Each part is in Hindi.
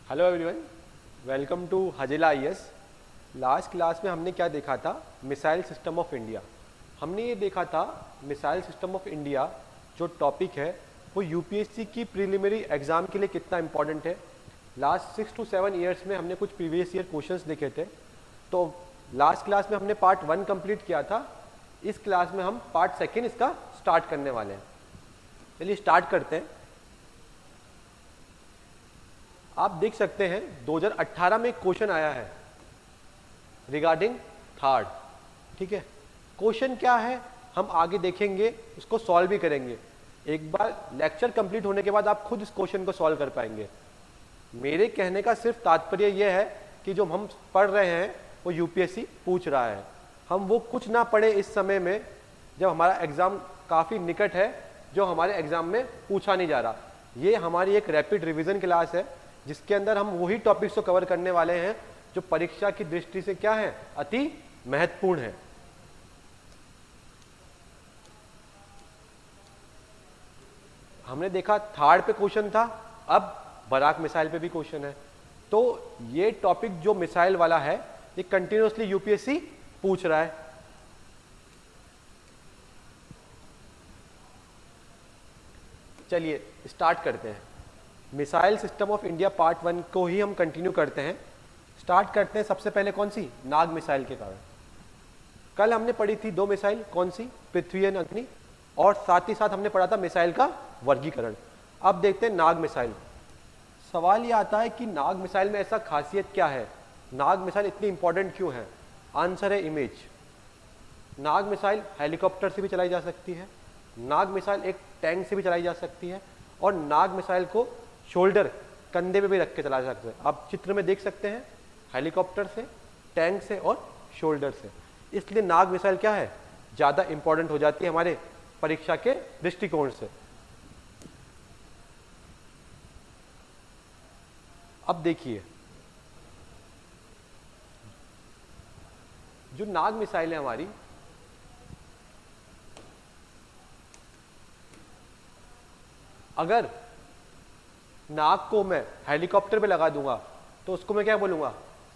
Hello everyone, welcome to Hajela IAS. Last class में हमने क्या देखा था? Missile system of India. हमने ये देखा था मिसाइल सिस्टम ऑफ इंडिया जो टॉपिक है वो यूपीएससी की प्रीलिमिनरी एग्जाम के लिए कितना इंपॉर्टेंट है। लास्ट 6 to 7 ईयर्स में हमने कुछ प्रीवियस ईयर क्वेश्चंस देखे थे। तो लास्ट क्लास में हमने पार्ट 1 कंप्लीट किया था। इस क्लास में हम पार्ट 2 इसका स्टार्ट करने वाले हैं। चलिए स्टार्ट करते हैं। आप देख सकते हैं 2018 में एक क्वेश्चन आया है रिगार्डिंग थार्ड। ठीक है, क्वेश्चन क्या है हम आगे देखेंगे, उसको सॉल्व भी करेंगे। एक बार लेक्चर कंप्लीट होने के बाद आप खुद इस क्वेश्चन को सॉल्व कर पाएंगे। मेरे कहने का सिर्फ तात्पर्य यह है कि जो हम पढ़ रहे हैं वो यूपीएससी पूछ रहा है। हम वो कुछ ना पढ़े इस समय में जब हमारा एग्जाम काफ़ी निकट है, जो हमारे एग्जाम में पूछा नहीं जा रहा। ये हमारी एक रैपिड रिवीजन क्लास है जिसके अंदर हम वही टॉपिक्स को कवर करने वाले हैं जो परीक्षा की दृष्टि से क्या है, अति महत्वपूर्ण है। हमने देखा थार्ड पे क्वेश्चन था, अब बराक मिसाइल पे भी क्वेश्चन है। तो ये टॉपिक जो मिसाइल वाला है ये कंटिन्यूअसली यूपीएससी पूछ रहा है। चलिए स्टार्ट करते हैं। Missile system of India part 1 को ही हम कंटिन्यू करते हैं। स्टार्ट करते हैं सबसे पहले कौन सी, नाग मिसाइल के कारण। कल हमने पढ़ी थी 2 मिसाइल, कौन सी, पृथ्वी एंड अग्नि, और साथ ही साथ हमने पढ़ा था मिसाइल का वर्गीकरण। अब देखते हैं नाग मिसाइल। सवाल ये आता है कि नाग मिसाइल में ऐसा खासियत क्या है, नाग मिसाइल इतनी इंपॉर्टेंट क्यों है? आंसर है इमेज। नाग मिसाइल हेलीकॉप्टर से भी चलाई जा सकती है, नाग मिसाइल एक टैंक से भी चलाई जा सकती है, और नाग मिसाइल को शोल्डर, कंधे पे भी रख के चला सकते हैं। आप चित्र में देख सकते हैं, हेलीकॉप्टर से, टैंक से और शोल्डर से। इसलिए नाग मिसाइल क्या है, ज़्यादा इंपॉर्टेंट हो जाती है हमारे परीक्षा के दृष्टिकोण से। अब देखिए, जो नाग मिसाइल है हमारी, अगर नाग को मैं हेलीकॉप्टर पे लगा दूंगा तो उसको मैं क्या बोलूंगा,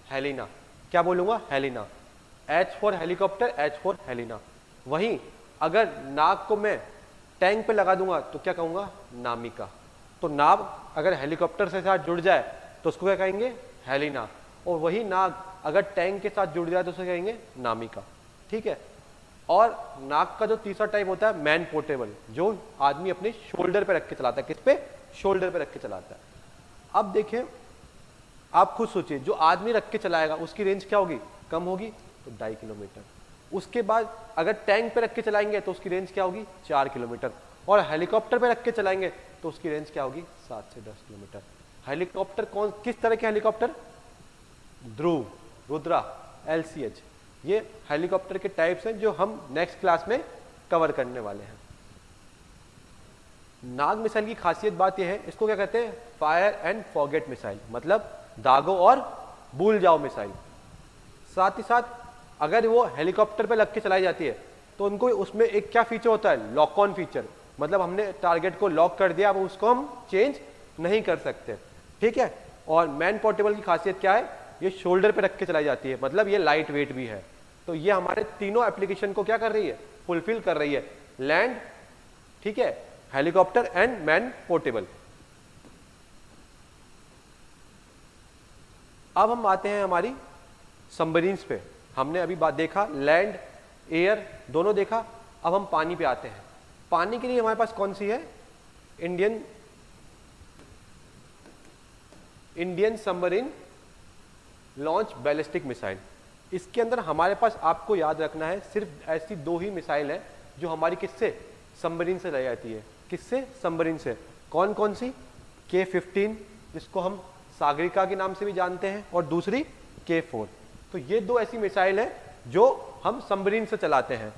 हेलिना। क्या बोलूंगा, Helina. H for helicopter, H for Helina. वहीं अगर नाग को मैं टैंक पे लगा दूंगा तो क्या कहूंगा, नामिका। तो नाग अगर हेलीकॉप्टर से साथ जुड़ जाए तो उसको क्या कहेंगे, हेलिना। और वही नाग अगर टैंक के साथ जुड़ जाए तो उसे कहेंगे नामिका। ठीक है। और नाग का जो तीसरा टाइप होता है मैन पोर्टेबल, जो आदमी अपने शोल्डर पे रख के चलाता है। किस पे, शोल्डर पे रख के चलाता है। अब देखें, आप खुद सोचिए, जो आदमी रख के चलाएगा उसकी रेंज क्या होगी, कम होगी, तो 2.5 किलोमीटर। उसके बाद अगर टैंक पे रख के चलाएंगे तो उसकी रेंज क्या होगी, 4 किलोमीटर। और हेलीकॉप्टर पे रख के चलाएंगे तो उसकी रेंज क्या होगी, 7 से 10 किलोमीटर। हेलीकॉप्टर कौन, किस तरह के हेलीकॉप्टर, ध्रुव, रुद्रा, LCH, ये हेलीकॉप्टर के टाइप्स हैं जो हम नेक्स्ट क्लास में कवर करने वाले हैं। नाग मिसाइल की खासियत बात यह है, इसको क्या कहते हैं, फायर एंड फॉरगेट मिसाइल, मतलब दागो और भूल जाओ मिसाइल। साथ ही साथ अगर वो हेलीकॉप्टर पे लग के चलाई जाती है तो उनको उसमें एक क्या फीचर होता है, लॉक ऑन फीचर। मतलब हमने टारगेट को लॉक कर दिया, अब उसको हम चेंज नहीं कर सकते। ठीक है। और मैन पोर्टेबल की खासियत क्या है, ये शोल्डर पे रख के चलाई जाती है, मतलब ये लाइट वेट भी है। तो ये हमारे तीनों एप्लीकेशन को क्या कर रही है, फुलफिल कर रही है, लैंड, ठीक है, हेलीकॉप्टर एंड मैन पोर्टेबल। अब हम आते हैं हमारी सबमरीन्स पे। हमने अभी बात देखा लैंड एयर दोनों देखा, अब हम पानी पे आते हैं। पानी के लिए हमारे पास कौन सी है, Indian submarine launch ballistic missile. इसके अंदर हमारे पास, आपको याद रखना है, सिर्फ ऐसी 2 ही मिसाइल है जो हमारी किससे, सबमरीन से लाई जाती है। किससे, सबमरीन से। कौन कौन सी, K-15 जिसको हम सागरिका के नाम से भी जानते हैं, और दूसरी K-4। तो ये 2 ऐसी मिसाइल है जो हम सबमरीन से चलाते हैं।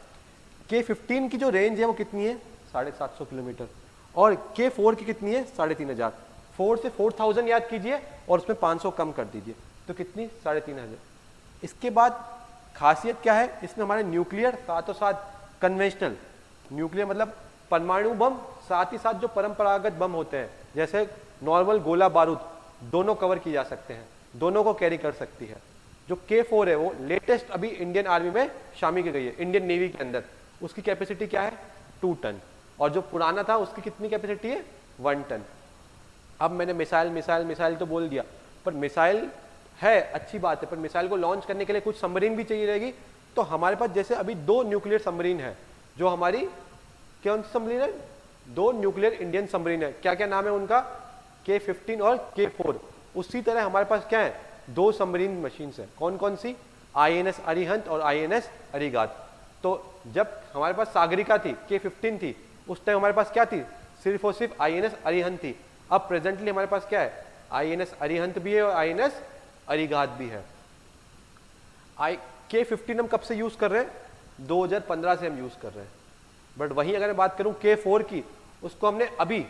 K-15 की जो रेंज है वो कितनी है, 750 किलोमीटर, और K-4 की कितनी है, 3500। 4 से 4000 याद कीजिए और उसमें 500 कम कर दीजिए, तो कितनी, 3500। इसके बाद खासियत क्या है, इसमें हमारे न्यूक्लियर, साथों साथ कन्वेंशनल, न्यूक्लियर मतलब परमाणु बम, साथ ही साथ जो परंपरागत बम होते हैं जैसे नॉर्मल गोला बारूद, दोनों कवर की जा सकते हैं, दोनों को कैरी कर सकती है। जो K4 है वो लेटेस्ट अभी इंडियन आर्मी में शामिल की गई है, इंडियन नेवी के अंदर। उसकी कैपेसिटी क्या है? 2 टन। और जो पुराना था उसकी कितनी कैपेसिटी है? 1 टन। अब मैंने मिसाइल मिसाइल मिसाइल तो बोल दिया, पर मिसाइल है अच्छी बात है, पर मिसाइल को लॉन्च करने के लिए कुछ सबमरीन भी चाहिए रहेगी। तो हमारे पास जैसे अभी 2 न्यूक्लियर सबमरीन है, जो हमारी कौन सी सबमरीन है? 2 न्यूक्लियर इंडियन सबमरीन है। क्या क्या नाम है उनका? K15 और K4। उसी तरह हमारे पास क्या है? 2 सबमरीन मशीन है। कौन कौन सी? INS अरिहंत और INS अरिगात। तो जब हमारे पास सागरिका थी, K15 थी, उस टाइम हमारे पास क्या थी? सिर्फ और सिर्फ INS अरिहंत थी। अब प्रेजेंटली हमारे पास क्या है? INS अरिहंत भी है और INS अरिगात भी है। K15 हम कब से यूज कर रहे हैं? 2015 से हम यूज कर रहे हैं। बट वहीं अगर मैं बात करूं K4 की, उसको हमने अभी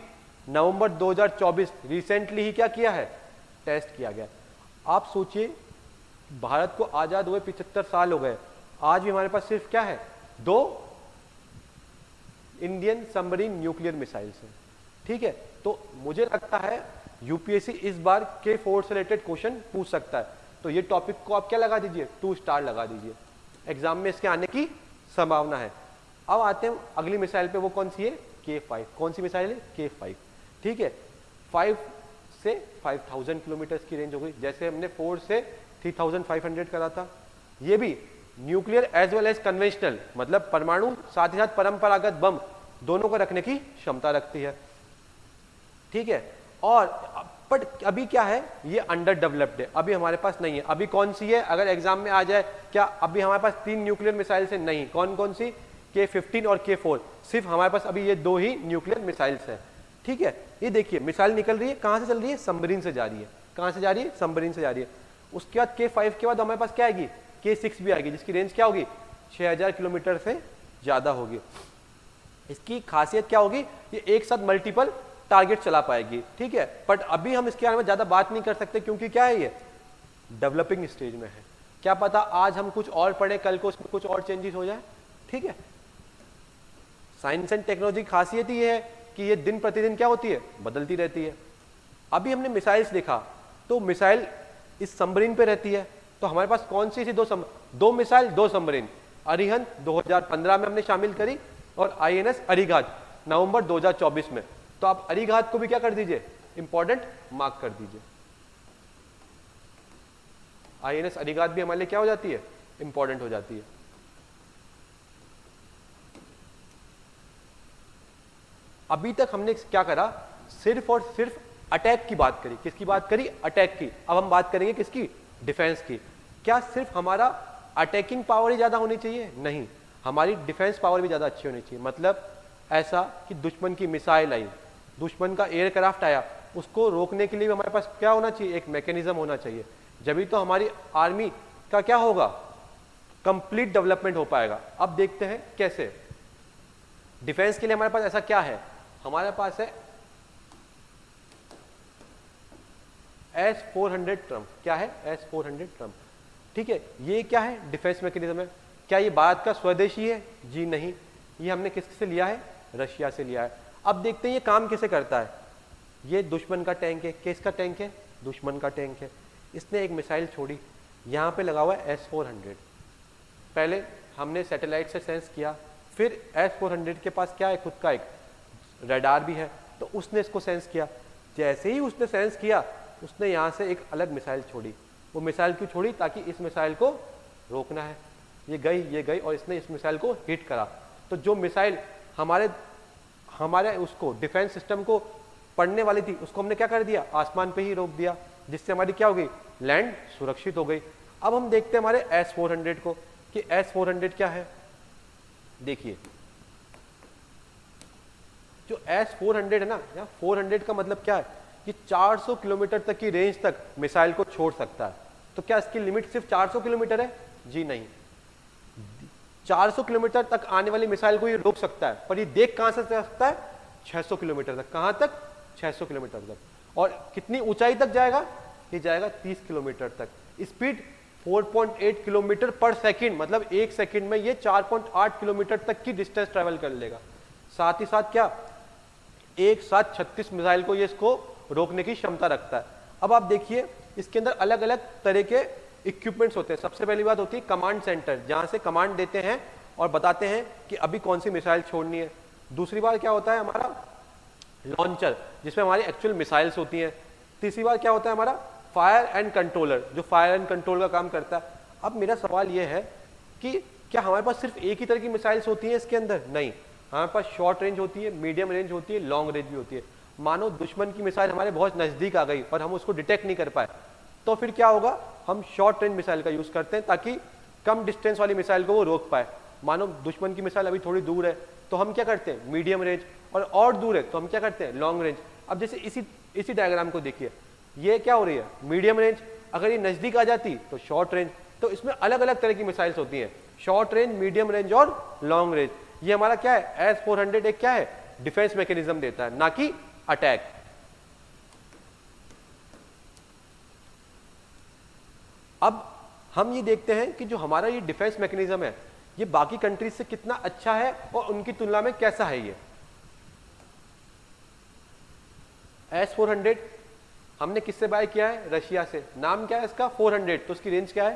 नवंबर 2024 रिसेंटली ही क्या किया है? टेस्ट किया गया। आप सोचिए, भारत को आजाद हुए 75 साल हो गए, आज भी हमारे पास सिर्फ क्या है? 2 इंडियन सबमरीन न्यूक्लियर मिसाइल्स हैं। ठीक है, तो मुझे लगता है यूपीएससी इस बार K4 से रिलेटेड क्वेश्चन पूछ सकता है। तो ये टॉपिक को आप क्या लगा दीजिए? 2 स्टार लगा दीजिए, एग्जाम में इसके आने की संभावना है। अब आते हैं अगली मिसाइल पे, वो कौन सी है? K5। कौन सी मिसाइल है? K5। ठीक है, 5 से 5000 किलोमीटर की रेंज हो गई, जैसे हमने 4 से 3500 करा था। ये भी nuclear as well as conventional, मतलब परमाणु साथ ही साथ परंपरागत बम दोनों को रखने की क्षमता रखती है। ठीक है, और बट अभी क्या है? ये अंडर डेवलप्ड है, अभी हमारे पास नहीं है। अभी कौन सी है? अगर एग्जाम में आ जाए, क्या अभी हमारे पास 3 न्यूक्लियर मिसाइल्स हैं? नहीं। कौन कौन सी? K15 और K4। सिर्फ हमारे पास अभी ये 2 ही न्यूक्लियर मिसाइल्स हैं। ठीक है, ये देखिए मिसाइल निकल रही है, कहां से चल रही है? सबमरीन से जा रही है। कहां से जा रही है? सबमरीन से जा रही है। उसके बाद K5 के बाद हमारे पास क्या आएगी? K6 भी आएगी, जिसकी रेंज क्या होगी? 6000 किलोमीटर से ज्यादा होगी। इसकी खासियत क्या होगी? ये एक साथ मल्टीपल टारगेट चला पाएगी। ठीक है, बट अभी हम इसके बारे में ज्यादा बात नहीं कर सकते, क्योंकि क्या है? ये डेवलपिंग स्टेज में है। क्या पता आज हम कुछ और पढ़े, कल को उसमें कुछ और चेंजेस हो जाए। ठीक है, साइंस एंड टेक्नोलॉजी की खासियत ये है कि ये दिन प्रतिदिन क्या होती है? बदलती रहती है। अभी हमने मिसाइल्स देखा, तो मिसाइल इस सबमरीन पे रहती है। तो हमारे पास कौन सी 2 मिसाइल 2 सबमरीन? अरिहंत 2015 में हमने शामिल करी, और INS अरिघात नवंबर 2024 में। तो आप अरिघात को भी क्या कर दीजिए? इंपॉर्टेंट मार्क कर दीजिए। INS अरिघात भी हमारे लिए क्या हो जाती है? इंपॉर्टेंट हो जाती है। अभी तक हमने क्या करा? सिर्फ और सिर्फ अटैक की बात करी। किसकी बात करी? अटैक की। अब हम बात करेंगे किसकी? डिफेंस की। क्या सिर्फ हमारा अटैकिंग पावर ही ज्यादा होनी चाहिए? नहीं, हमारी डिफेंस पावर भी ज्यादा अच्छी होनी चाहिए। मतलब ऐसा कि दुश्मन की मिसाइल आई, दुश्मन का एयरक्राफ्ट आया, उसको रोकने के लिए भी हमारे पास क्या होना चाहिए? एक मैकेनिज्म होना चाहिए। जब तो हमारी आर्मी का क्या होगा? कंप्लीट डेवलपमेंट हो पाएगा। अब देखते हैं कैसे। डिफेंस के लिए हमारे पास ऐसा क्या है? हमारे पास है S-400 ट्रम्प। क्या है? S-400 Trump. ठीक है, ये क्या है? डिफेंस मैकेनिज्म है। क्या ये भारत का स्वदेशी है? जी नहीं, ये हमने किससे लिया है? रशिया से लिया है। अब देखते हैं ये काम कैसे करता है। ये दुश्मन का टैंक है। किसका टैंक है? दुश्मन का टैंक है। इसने एक मिसाइल छोड़ी, यहाँ पे लगा हुआ है S-400। पहले हमने सैटेलाइट से सेंस किया, फिर S-400 के पास क्या है? खुद का एक रडार भी है, तो उसने इसको सेंस किया। जैसे ही उसने सेंस किया, उसने यहाँ से एक अलग मिसाइल छोड़ी। वो मिसाइल क्यों छोड़ी? ताकि इस मिसाइल को रोकना है। ये गई और इसने इस मिसाइल को हिट करा। तो जो मिसाइल हमारे उसको डिफेंस सिस्टम को पड़ने वाली थी, उसको हमने क्या कर दिया? आसमान पे ही रोक दिया, जिससे हमारी क्या हो गई? लैंड सुरक्षित हो गई। अब हम देखते हैं हमारे S-400 को कि S-400 क्या है। देखिए, जो S-400 है ना, यहाँ 400 का मतलब क्या है? कि 400 किलोमीटर तक की रेंज तक मिसाइल को छोड़ सकता है। तो क्या इसकी लिमिट सिर्फ 400 किलोमीटर है? जी नहीं, 400 किलोमीटर तक आने वाली मिसाइल को ये रोक सकता है, पर ये देख कहां से सकता है? 600 किलोमीटर तक। कहां तक? 600 किलोमीटर तक। और कितनी ऊंचाई तक जाएगा? ये जाएगा 30 किलोमीटर तक। स्पीड 4.8 किलोमीटर पर सेकंड, मतलब एक सेकंड में ये 4.8 किलोमीटर तक की डिस्टेंस ट्रेवल कर लेगा। साथ ही साथ क्या? एक साथ 36 मिसाइल को ये इसको रोकने की क्षमता रखता है। अब आप देखिए इसके अंदर अलग अलग तरह के इक्विपमेंट्स होते हैं। सबसे पहली बात होती है कमांड सेंटर, जहां से कमांड देते हैं और बताते हैं कि अभी कौन सी मिसाइल छोड़नी है। दूसरी बार क्या होता है हमारा लॉन्चर, जिसमें हमारी एक्चुअल मिसाइल्स होती हैं। तीसरी बार क्या होता है हमारा फायर एंड कंट्रोलर, जो फायर एंड कंट्रोल का काम करता है। अब मेरा सवाल यह है कि क्या हमारे पास सिर्फ एक ही तरह की मिसाइल्स होती हैं इसके अंदर? नहीं, हमारे पास शॉर्ट रेंज होती है, मीडियम रेंज होती है, लॉन्ग रेंज भी होती है। मानो दुश्मन की मिसाइल हमारे बहुत नजदीक आ गई और हम उसको डिटेक्ट नहीं कर पाए, तो फिर क्या होगा, हम शॉर्ट रेंज मिसाइल का यूज करते हैं ताकि कम डिस्टेंस वाली मिसाइल को वो रोक पाए। मानो दुश्मन की मिसाइल अभी थोड़ी दूर है तो हम क्या करते हैं मीडियम रेंज, और दूर है तो हम क्या करते हैं लॉन्ग रेंज। अब जैसे इसी डायग्राम को देखिए, ये क्या हो रही है मीडियम रेंज, अगर ये नजदीक आ जाती तो शॉर्ट रेंज। तो इसमें अलग अलग तरह की मिसाइल्स होती हैं, शॉर्ट रेंज, मीडियम रेंज और लॉन्ग रेंज। ये हमारा क्या है S-400 एक क्या है डिफेंस मैकेनिज्म देता है, ना कि अटैक। अब हम ये देखते हैं कि जो हमारा ये डिफेंस मैकेनिज्म है ये बाकी कंट्रीज से कितना अच्छा है और उनकी तुलना में कैसा है। ये S-400 हमने किससे बाय किया है, रशिया से। नाम क्या है इसका 400, तो उसकी रेंज क्या है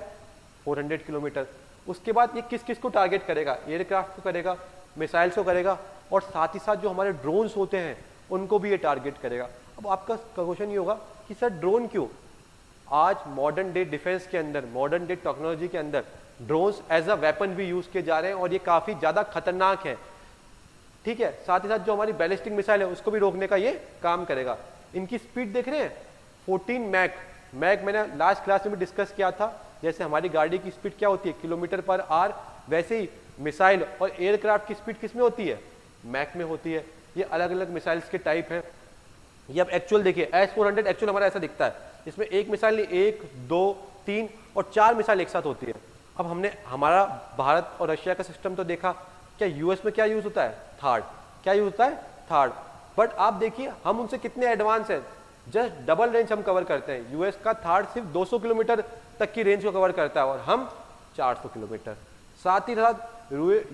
400 किलोमीटर। उसके बाद ये किस किस को टारगेट करेगा, एयरक्राफ्ट को करेगा, मिसाइल्स को करेगा, और साथ ही साथ जो हमारे ड्रोन्स होते हैं उनको भी ये टारगेट करेगा। अब आपका क्वेश्चन ये होगा कि सर ड्रोन क्यों? आज मॉडर्न डे डिफेंस के अंदर, मॉडर्न डे टेक्नोलॉजी के अंदर ड्रोन्स एज अ वेपन भी यूज किए जा रहे हैं और ये काफी ज्यादा खतरनाक है। ठीक है, साथ ही साथ जो हमारी बैलिस्टिक मिसाइल है उसको भी रोकने का ये काम करेगा। इनकी स्पीड देख रहे हैं 14 मैक मैंने लास्ट क्लास में भी डिस्कस किया था। जैसे हमारी गाड़ी की स्पीड क्या होती है किलोमीटर पर आवर, वैसे ही मिसाइल और एयरक्राफ्ट की स्पीड किस में होती है, मैक में होती है। ये अलग अलग मिसाइल्स के टाइप हैं। ये अब एक्चुअल देखिए S-400 एक्चुअल हमारा ऐसा दिखता है, इसमें एक मिसाइल नहीं 1 2 3 और 4 मिसाइल एक साथ होती है। अब हमने हमारा भारत और रशिया का सिस्टम तो देखा, क्या यूएस में क्या यूज होता है थार्ड, क्या यूज होता है थार्ड। बट आप देखिए हम उनसे कितने एडवांस हैं, जस्ट डबल रेंज हम कवर करते हैं। यूएस का थार्ड सिर्फ 200 किलोमीटर तक की रेंज को कवर करता है और हम 400 किलोमीटर। साथ ही साथ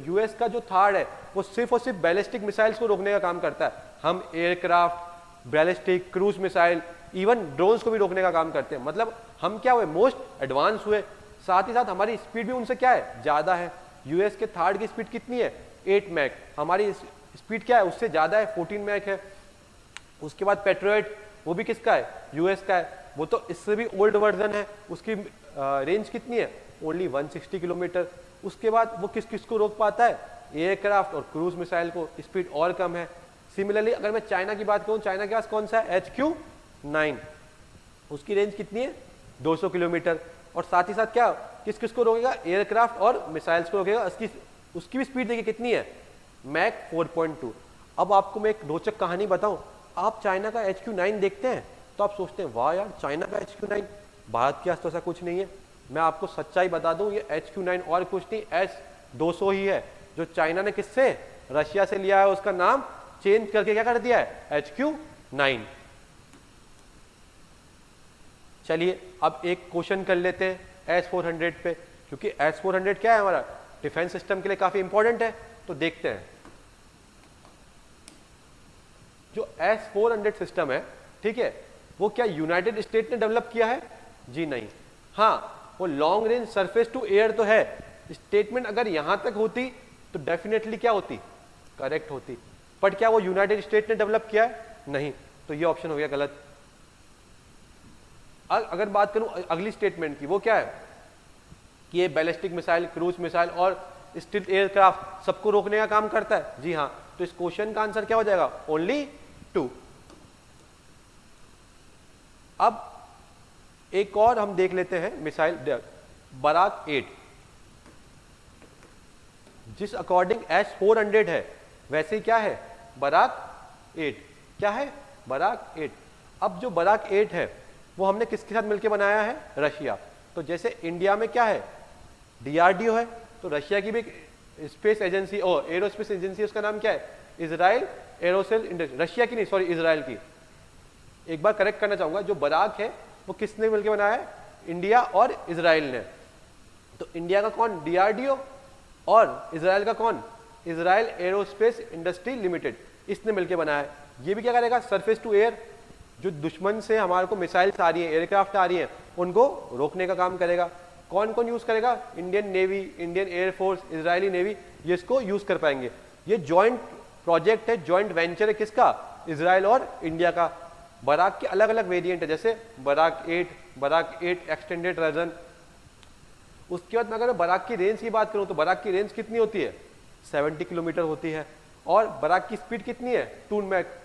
यूएस का जो थार्ड है वो सिर्फ और सिर्फ बैलिस्टिक मिसाइल्स को रोकने का काम करता है, हम aircraft, ballistic, cruise missile, even drones को भी रोकने का काम करते हैं। मतलब हम क्या हुए मोस्ट एडवांस हुए। साथ ही साथ हमारी स्पीड भी उनसे क्या है ज्यादा है। यूएस के थार्ड की स्पीड कितनी है 8 मैक, हमारी स्पीड क्या है उससे ज्यादा है 14 मैक है। उसके बाद पेट्रियट वो भी किसका है यूएस का है, वो तो इससे भी ओल्ड वर्जन है, उसकी रेंज कितनी है ओनली 160 किलोमीटर। उसके बाद वो किस किस को रोक पाता है, एयरक्राफ्ट और क्रूज मिसाइल को, स्पीड और कम है। सिमिलरली अगर मैं चाइना की बात करूं, चाइना के पास कौन सा है HQ-9, उसकी रेंज कितनी है 200 किलोमीटर। और साथ ही साथ क्या किस किस को रोकेगा, एयरक्राफ्ट और मिसाइल्स को रोकेगा। उसकी भी स्पीड देखिए कितनी है मैक 4.2। अब आपको मैं एक रोचक कहानी बताऊं, आप चाइना का HQ-9 देखते हैं तो आप सोचते हैं वाह यार चाइना का HQ-9, भारत के पास तो ऐसा कुछ नहीं है। मैं आपको सच्चाई बता दूं, ये HQ-9 और कुछ नहीं S-200 ही है, जो चाइना ने किससे रशिया से लिया है, उसका नाम चेंज करके क्या कर दिया है HQ-9। चलिए अब एक क्वेश्चन कर लेते हैं S-400 पे, क्योंकि S-400 क्या है हमारा डिफेंस सिस्टम के लिए काफी इंपॉर्टेंट है। तो देखते हैं जो S-400 सिस्टम है, ठीक है, वो क्या यूनाइटेड स्टेट ने डेवलप किया है? जी नहीं। हाँ, वो long range surface to air तो है। स्टेटमेंट अगर यहां तक होती तो डेफिनेटली क्या होती, करेक्ट होती। बट क्या वो यूनाइटेड स्टेट ने डेवलप किया है? नहीं, तो ये ऑप्शन हो गया गलत। अगर बात करूं अगली स्टेटमेंट की, वो क्या है कि ये बैलिस्टिक मिसाइल, क्रूज मिसाइल और स्टील्थ एयरक्राफ्ट सबको रोकने का काम करता है। जी हाँ, तो इस क्वेश्चन का आंसर क्या हो जाएगा ओनली 2। अब एक और हम देख लेते हैं मिसाइल बराक 8, जिस अकॉर्डिंग S-400 है वैसे ही क्या है बराक 8, क्या है बराक 8। अब जो बराक 8 है वो हमने किसके साथ मिलकर बनाया है, रशिया। तो जैसे इंडिया में क्या है DRDO है, तो रशिया की भी स्पेस एजेंसी और एरोस्पेस एजेंसी, उसका नाम क्या है इजराइल एरोसेल इंडस्ट्री, रशिया की नहीं सॉरी इजराइल की। एक बार करेक्ट करना चाहूंगा, जो बराक है वो किसने मिलकर बनाया है, इंडिया और इजराइल ने। तो इंडिया का कौन DRDO और इजराइल का कौन, इजराइल एरोस्पेस इंडस्ट्री लिमिटेड, इसने मिलकर बनाया है। ये भी क्या करेगा सरफेस टू एयर जो दुश्मन से हमारे को मिसाइल्स आ रही हैं, एयरक्राफ्ट आ रही हैं, उनको रोकने का काम करेगा। कौन कौन यूज करेगा? Indian navy, Indian air force, Israeli navy, ये इसको यूज कर पाएंगे। ये जॉइंट प्रोजेक्ट है, जॉइंट वेंचर है, किसका? इजराइल और इंडिया का। बराक के अलग अलग वेरिएंट है, जैसे बराक 8, बराक 8 एक्सटेंडेड वर्जन। उसके बाद मैं अगर बराक की रेंज की बात करूं तो बराक की रेंज कितनी होती है? 70 किलोमीटर होती है। और बराक की स्पीड कितनी है? 2 मैक।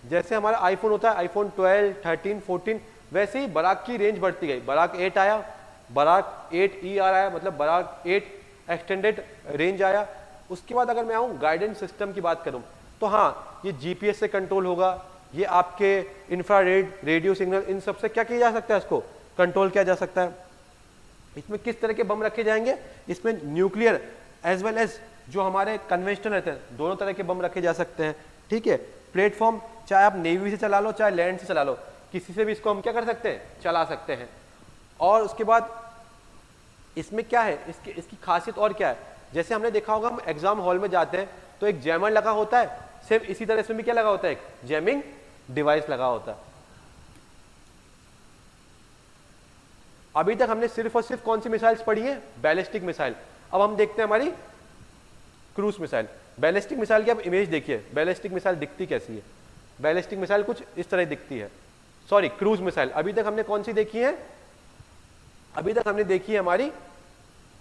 जैसे हमारा आईफोन होता है, आईफोन 12, 13, 14, वैसे ही बराक की रेंज बढ़ती गई। बराक 8 आया, बराक 8E आ रहा है, मतलब बराक 8 एक्सटेंडेड रेंज आया। उसके बाद अगर मैं आऊँ गाइडेंस सिस्टम की बात करूँ तो हाँ, ये जीपीएस से कंट्रोल होगा, ये आपके इंफ्रारेड, रेडियो सिग्नल, इन सब से क्या किया जा सकता है? इसको कंट्रोल किया जा सकता है। इसमें किस तरह के बम रखे जाएंगे? इसमें न्यूक्लियर एज वेल एज जो हमारे कन्वेंशनल रहते हैं, दोनों तरह के बम रखे जा सकते हैं। ठीक है, प्लेटफॉर्म चाहे आप नेवी से चला लो चाहे लैंड से चला लो, किसी से भी इसको हम क्या कर सकते हैं? चला सकते हैं। और उसके बाद इसमें क्या है, इसकी खासियत और क्या है? जैसे हमने देखा होगा, हम एग्जाम हॉल में जाते हैं तो एक जैमर लगा होता है, सेम इसी तरह इसमें भी क्या लगा होता है? एक जैमिंग डिवाइस लगा होता है। अभी तक हमने सिर्फ और सिर्फ कौन सी मिसाइल्स पढ़ी है? Ballistic missile. अब हम देखते हैं हमारी क्रूज मिसाइल। बैलिस्टिक मिसाइल की आप इमेज देखिए, बैलिस्टिक मिसाइल दिखती कैसी है? बैलिस्टिक मिसाइल कुछ इस तरह दिखती है। Sorry, cruise missile. अभी तक हमने कौन सी देखी है? अभी तक हमने देखी है हमारी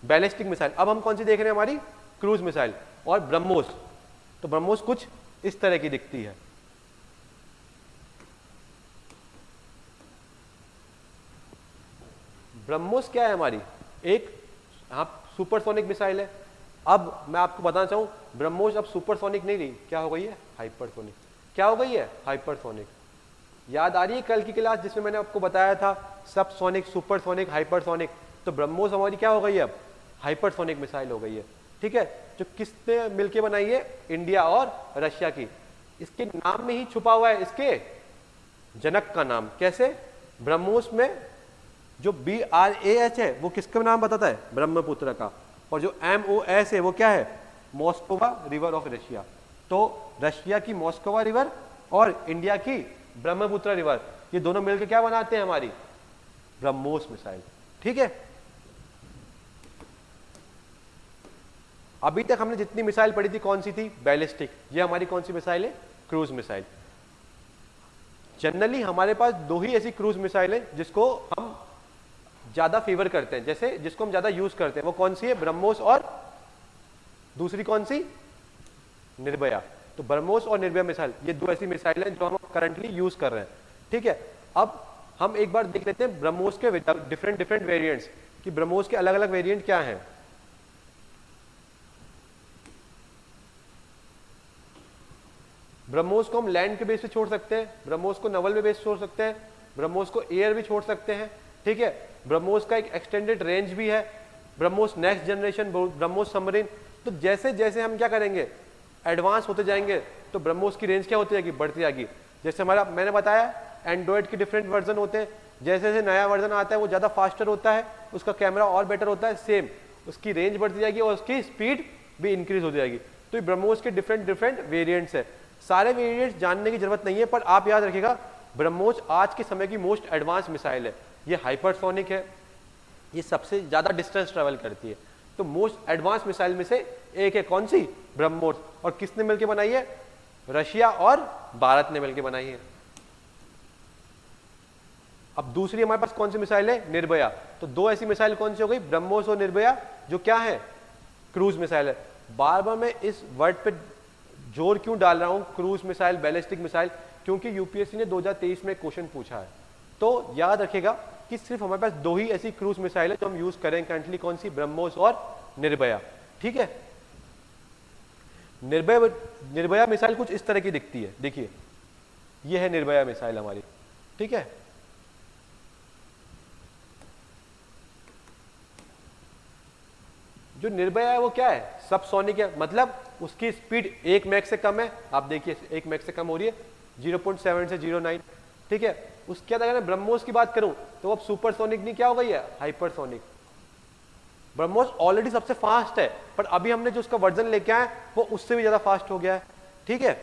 बैलिस्टिक मिसाइल। अब हम कौन सी देख रहे हैं? हमारी क्रूज मिसाइल। और ब्रह्मोस, तो ब्रह्मोस कुछ इस तरह की दिखती है। ब्रह्मोस क्या है? हमारी एक सुपरसोनिक मिसाइल है। अब मैं आपको बताना चाहूं, ब्रह्मोस अब सुपरसोनिक नहीं रही, क्या हो गई है? हाइपरसोनिक। क्या हो गई है? हाइपरसोनिक। याद आ रही है कल की क्लास जिसमें मैंने आपको बताया था सबसोनिक, सुपरसोनिक, हाइपरसोनिक? तो ब्रह्मोस हमारी क्या हो गई है? अब हाइपरसोनिक मिसाइल हो गई है। ठीक है, जो किसने मिलके बनाई है? इंडिया और रशिया की। इसके नाम में ही छुपा हुआ है इसके जनक का नाम। कैसे? ब्रह्मोस में जो BRAH है वो किसका नाम बताता है? ब्रह्मपुत्र का। और जो MOS है वो क्या है? Moskva river of Russia. तो रशिया की मॉस्कोवा रिवर और इंडिया की ब्रह्मपुत्र रिवर, ये दोनों मिलकर क्या बनाते हैं? हमारी ब्रह्मोस मिसाइल। ठीक है, अभी तक हमने जितनी मिसाइल पढ़ी थी कौन सी थी? बैलिस्टिक। ये हमारी कौन सी मिसाइल है? Cruise missile. जनरली हमारे पास दो ही ऐसी क्रूज मिसाइल है जिसको हम ज्यादा फेवर करते हैं, जैसे जिसको हम ज्यादा यूज करते हैं। वो कौन सी है? ब्रह्मोस और दूसरी कौन सी? निर्भया। तो ब्रह्मोस और निर्भया मिसाइल, ये दो ऐसी मिसाइल हैं जो हम करंटली यूज कर रहे हैं। ठीक है, अब हम एक बार देख लेते हैं ब्रह्मोस के डिफरेंट वेरिएंट्स कि ब्रह्मोस के अलग अलग वेरिएंट क्या हैं। ब्रह्मोस को हम लैंड के बेस पे छोड़ सकते हैं, ब्रह्मोस को नवल में बेस छोड़ सकते हैं, ब्रह्मोस को एयर भी छोड़ सकते हैं। ठीक है, ब्रह्मोस का एक एक्सटेंडेड रेंज भी है, BrahMos next generation, BrahMos submarine. तो जैसे जैसे हम क्या करेंगे? एडवांस होते जाएंगे तो ब्रह्मोस की रेंज क्या होती जाएगी? बढ़ती जाएगी। जैसे हमारा मैंने बताया एंड्रॉयड के डिफरेंट वर्जन होते हैं, जैसे जैसे नया वर्जन आता है वो ज़्यादा फास्टर होता है, उसका कैमरा और बेटर होता है, सेम उसकी रेंज बढ़ती जाएगी और उसकी स्पीड भी इंक्रीज हो जाएगी। तो ये ब्रह्मोस के डिफरेंट वेरिएंट्स है। सारे वेरिएंट्स जानने की जरूरत नहीं है, पर आप याद रखिएगा ब्रह्मोस आज के समय की मोस्ट एडवांस मिसाइल है। ये हाइपरसोनिक है, ये सबसे ज्यादा डिस्टेंस ट्रेवल करती है। तो मोस्ट एडवांस मिसाइल में से एक है कौन सी? ब्रह्मोस। और किसने मिलकर बनाई है? रशिया और भारत ने मिलकर बनाई है। अब दूसरी हमारे पास कौन सी मिसाइल है? निर्भया। तो दो ऐसी मिसाइल कौन सी हो गई? ब्रह्मोस और निर्भया, जो क्या है? क्रूज मिसाइल है। बार बार मैं इस वर्ड पे जोर क्यों डाल रहा हूं, क्रूज मिसाइल, बैलिस्टिक मिसाइल? क्योंकि यूपीएससी ने 2023 में क्वेश्चन पूछा है। तो याद रखिएगा कि सिर्फ हमारे पास दो ही ऐसी क्रूज मिसाइल है जो हम यूज करें करंटली, कौन सी? ब्रह्मोस और निर्भया। ठीक है, निर्भया मिसाइल कुछ इस तरह की दिखती है। देखिए, ये है निर्भया मिसाइल हमारी। ठीक है, जो निर्भया है वो क्या है? सबसोनिक है, मतलब उसकी स्पीड 1 मैक से कम है। आप देखिए 1 मैक से कम हो रही है, 0.7 से 0.9। ठीक है, उसके बाद अगर मैं ब्रह्मोस की बात करूं तो अब सुपरसोनिक नहीं, क्या हो गई है? हाइपरसोनिक। ब्रह्मोस ऑलरेडी सबसे फास्ट है, पर अभी हमने जो उसका वर्जन लेके आए वो उससे भी ज्यादा फास्ट हो गया है। ठीक है,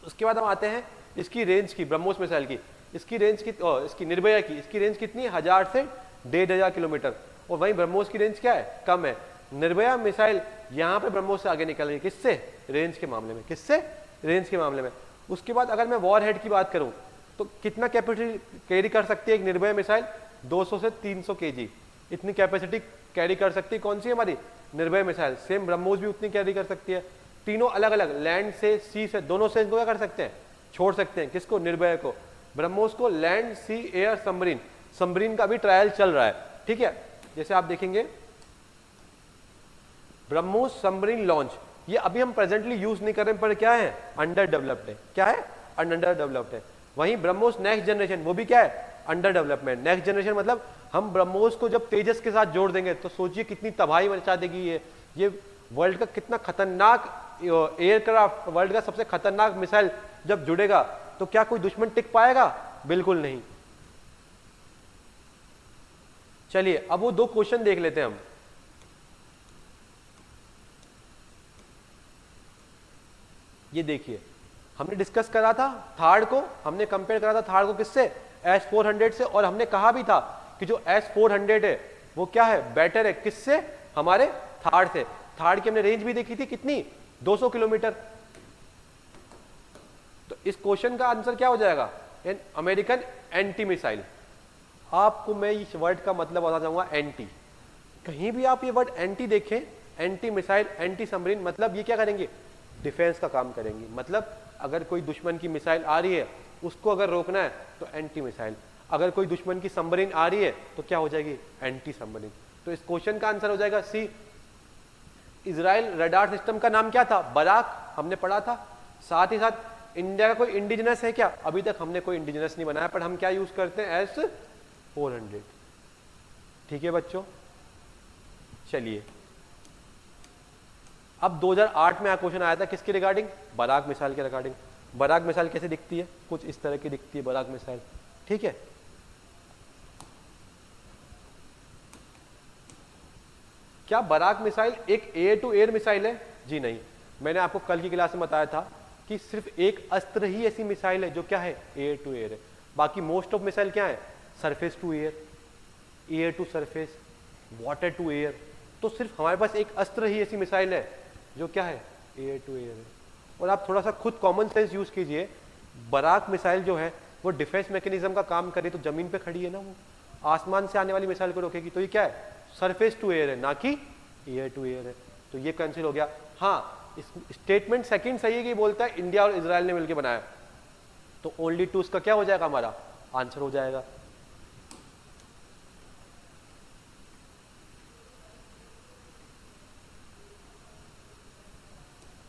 उसके बाद हम आते हैं इसकी रेंज की, ब्रह्मोस मिसाइल की। इसकी रेंज इसकी निर्भया की इसकी रेंज कितनी है, 1000 से 1500 किलोमीटर, और वहीं ब्रह्मोस की रेंज क्या है, कम है। निर्भया मिसाइल यहाँ पे ब्रह्मोस से आगे निकल रही है, किससे, रेंज के मामले में, किससे, रेंज के मामले में। उसके बाद अगर मैं वॉर हेड की बात करूं तो कितना कैपेसिटी कैरी कर सकती है एक निर्भया मिसाइल, 200 से 300 केजी, इतनी कैपेसिटी कैरी कर सकती है कौन सी हमारी निर्भया मिसाइल। सेम ब्रह्मोस भी उतनी कैरी कर सकती है। तीनों अलग अलग, लैंड से, सी से, दोनों से इनको क्या कर सकते हैं, छोड़ सकते हैं। किसको, निर्भया को, ब्रह्मोस को लैंड, सी, एयर, सबमरीन, सबमरीन का भी ट्रायल चल रहा है, ठीक है। जैसे आप देखेंगे ब्रह्मोस सबमरीन लॉन्च, ये अभी हम प्रेजेंटली यूज नहीं कर रहे हैं, पर क्या है, अंडर डेवलप्ड है। क्या है, अंडर डेवलप्ड है। वहीं ब्रह्मोस नेक्स्ट जनरेशन, वो भी क्या है, अंडर डेवलपमेंट। नेक्स्ट जनरेशन मतलब हम ब्रह्मोस को जब तेजस के साथ जोड़ देंगे तो सोचिए कितनी तबाही मचा देगी ये वर्ल्ड का कितना खतरनाक एयरक्राफ्ट, वर्ल्ड का सबसे खतरनाक मिसाइल जब जुड़ेगा तो क्या कोई दुश्मन टिक पाएगा, बिल्कुल नहीं। चलिए अब वो दो क्वेश्चन देख लेते हैं हम। ये देखिए, हमने डिस्कस करा था थार्ड को, हमने कंपेयर करा था थार्ड को किससे, S-400 से, और हमने कहा भी था कि जो S-400 है वो क्या है, बेटर है, किससे, हमारे थार्ड से। थार्ड की हमने रेंज भी देखी थी कितनी, 200 किलोमीटर। तो इस क्वेश्चन का आंसर क्या हो जाएगा, एन अमेरिकन एंटी मिसाइल। आपको मैं इस वर्ड का मतलब बता जाऊंगा, एंटी। कहीं भी आप ये वर्ड एंटी देखें, एंटी मिसाइल, एंटी सबमरीन, मतलब ये क्या करेंगे, डिफेंस का काम करेंगी। मतलब अगर कोई दुश्मन की मिसाइल आ रही है उसको अगर रोकना है तो एंटी मिसाइल, अगर कोई दुश्मन की सबमरीन आ रही है तो क्या हो जाएगी, एंटी सबमरीन। तो इस क्वेश्चन का आंसर हो जाएगा सी। इजराइल रडार सिस्टम का नाम क्या था, बराक, हमने पढ़ा था। साथ ही साथ इंडिया का कोई इंडिजिनस है क्या, अभी तक हमने कोई इंडिजिनस नहीं बनाया, पर हम क्या यूज करते हैं, S-400। ठीक है बच्चों, चलिए अब 2008 में क्वेश्चन आया था किसके रिगार्डिंग, बराक मिसाइल के रिगार्डिंग। बराक मिसाइल कैसे दिखती है, कुछ इस तरह की दिखती है बराक मिसाइल, ठीक है। क्या बराक मिसाइल एक एयर टू एयर मिसाइल है, जी नहीं। मैंने आपको कल की क्लास में बताया था कि सिर्फ एक अस्त्र ही ऐसी मिसाइल है जो क्या है, एयर टू एयर है। बाकी मोस्ट ऑफ मिसाइल क्या है, surface to air, air to surface, water to air. तो सिर्फ हमारे पास एक अस्त्र ही ऐसी मिसाइल है जो क्या है, एयर टू एयर है। और आप थोड़ा सा खुद कॉमन सेंस यूज कीजिए, बराक मिसाइल जो है वो डिफेंस मैकेनिज्म का काम करे तो जमीन पे खड़ी है ना, वो आसमान से आने वाली मिसाइल को रोकेगी। तो ये क्या है, सरफेस टू एयर है, ना कि एयर टू एयर है। तो ये कैंसिल हो गया। हाँ, इस स्टेटमेंट सेकंड सही है कि बोलता है इंडिया और इजराइल ने मिलकर बनाया, तो ओनली टू उसका क्या हो जाएगा, हमारा आंसर हो जाएगा।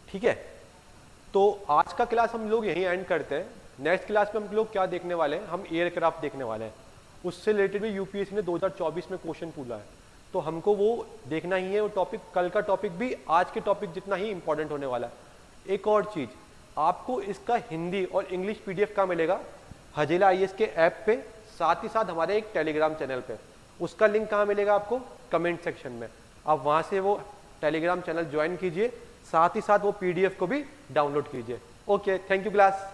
ठीक है, तो आज का क्लास हम लोग यहीं एंड करते हैं। नेक्स्ट क्लास में हम लोग क्या देखने वाले हैं, हम एयरक्राफ्ट देखने वाले हैं। उससे रिलेटेड भी यूपीएससी ने 2024 में क्वेश्चन पूछा है, तो हमको वो देखना ही है। वो टॉपिक, कल का टॉपिक भी आज के टॉपिक जितना ही इंपॉर्टेंट होने वाला है। एक और चीज, आपको इसका हिंदी और इंग्लिश पीडीएफ कहाँ मिलेगा, हजेला आईएएस के ऐप पे, साथ ही साथ हमारे एक टेलीग्राम चैनल पे। उसका लिंक कहाँ मिलेगा आपको, कमेंट सेक्शन में। आप वहां से वो टेलीग्राम चैनल ज्वाइन कीजिए, साथ ही साथ वो पीडीएफ को भी डाउनलोड कीजिए। Okay, thank you class.